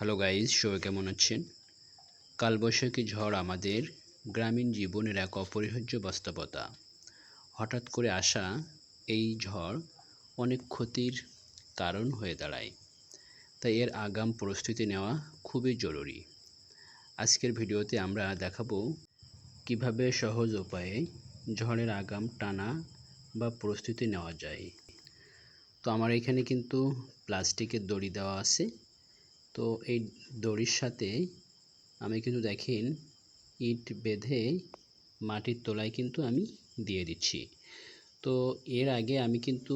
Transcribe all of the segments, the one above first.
Hello guys, সবাই কেমন আছেন? কালবৈশাখী ঝড় আমাদের গ্রামীণ জীবনের এক অপরিহার্য বাস্তবতা। হঠাৎ করে আসা এই ঝড় অনেক ক্ষতির কারণ হয়ে দাঁড়ায়, তাই এর আগাম প্রস্তুতি নেওয়া খুবই জরুরি। আজকের ভিডিওতে আমরা দেখাবো কিভাবে সহজ উপায়ে ঝড়ের আগাম টানা বা প্রস্তুতি নেওয়া যায়। তো আমার এখানে কিন্তু প্লাস্টিকের দড়ি দেওয়া আছে। তো এই দড়ির সাথে আমি কিন্তু দেখেন ইট বেঁধে মাটির তলায় কিন্তু আমি দিয়ে দিচ্ছি। তো এর আগে আমি কিন্তু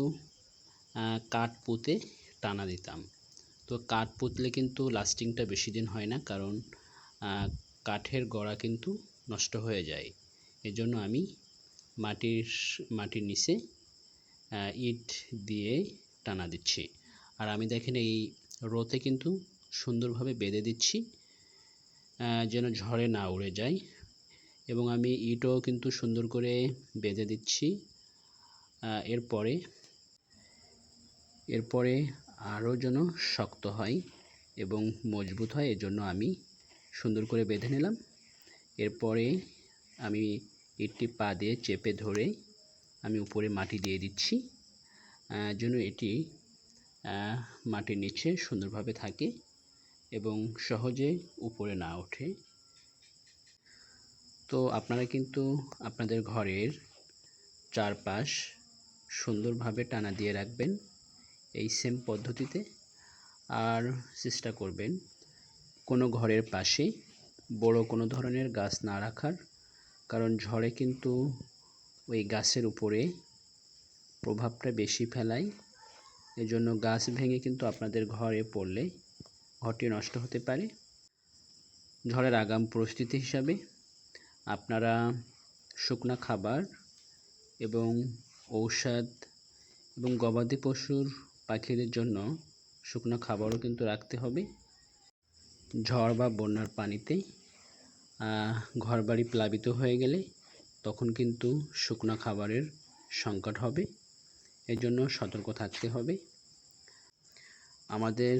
কাঠ পুঁতে টানা দিতাম। তো কাঠ পুঁতলে কিন্তু লাস্টিংটা বেশি দিন হয় না, কারণ কাঠের গড়া কিন্তু নষ্ট হয়ে যায়। এজন্য আমি মাটির নিচে ইট দিয়ে টানা দিচ্ছি। আর আমি দেখেন এই রোতে কিন্তু সুন্দরভাবে বেঁধে দিচ্ছি যেন ঝড়ে না উড়ে যায়, এবং আমি ইটও কিন্তু সুন্দর করে বেঁধে দিচ্ছি। এরপরে আরও যেন শক্ত হয় এবং মজবুত হয়, এজন্য আমি সুন্দর করে বেঁধে নিলাম। এরপরে আমি ইটটি পা দিয়ে চেপে ধরে আমি উপরে মাটি দিয়ে দিচ্ছি যেন এটি মাটির নিচে সুন্দরভাবে থাকে এবং সহজে উপরে না ওঠে। তো আপনারা কিন্তু আপনাদের ঘরের চারপাশ সুন্দরভাবে টানা দিয়ে রাখবেন এই সেম পদ্ধতিতে। আর চেষ্টা করবেন কোনো ঘরের পাশে বড় কোনো ধরনের গাছ না রাখার, কারণ ঝড়ে কিন্তু ওই গাছের উপরে প্রভাবটা বেশি ফেলায়। এজন্য গাছ ভেঙে কিন্তু আপনাদের ঘরে পড়লে ঘরটি নষ্ট হতে পারে। ঝড়ের আগাম প্রস্তুতি হিসাবে আপনারা শুকনা খাবার এবং ঔষধ এবং গবাদি পশুর পাখিদের জন্য শুকনো খাবারও কিন্তু রাখতে হবে। ঝড় বা বন্যার পানিতে ঘরবাড়ি প্লাবিত হয়ে গেলে তখন কিন্তু শুকনো খাবারের সংকট হবে, এজন্য সতর্ক থাকতে হবে। আমাদের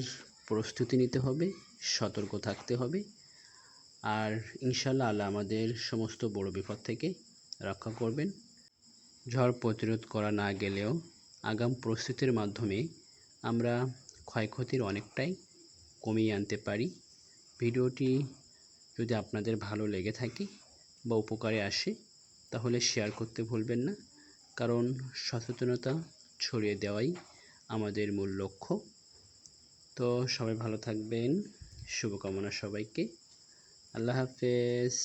প্রস্তুতি নিতে হবে, সতর্ক থাকতে হবে, আর ইনশাল্লাহ আল্লাহ আমাদের সমস্ত বড় বিপদ থেকে রক্ষা করবেন। ঝড় প্রতিরোধ করা না গেলেও আগাম প্রস্তুতির মাধ্যমে আমরা ক্ষয়ক্ষতির অনেকটাই কমিয়ে আনতে পারি। ভিডিওটি যদি আপনাদের ভালো লেগে থাকে বা উপকারে আসে তাহলে শেয়ার করতে ভুলবেন না, কারণ সচেতনতা ছড়িয়ে দেওয়াই আমাদের মূল লক্ষ্য। তো সবাই ভালো থাকবেন, শুভকামনা সবাইকে। আল্লাহ হাফেজ।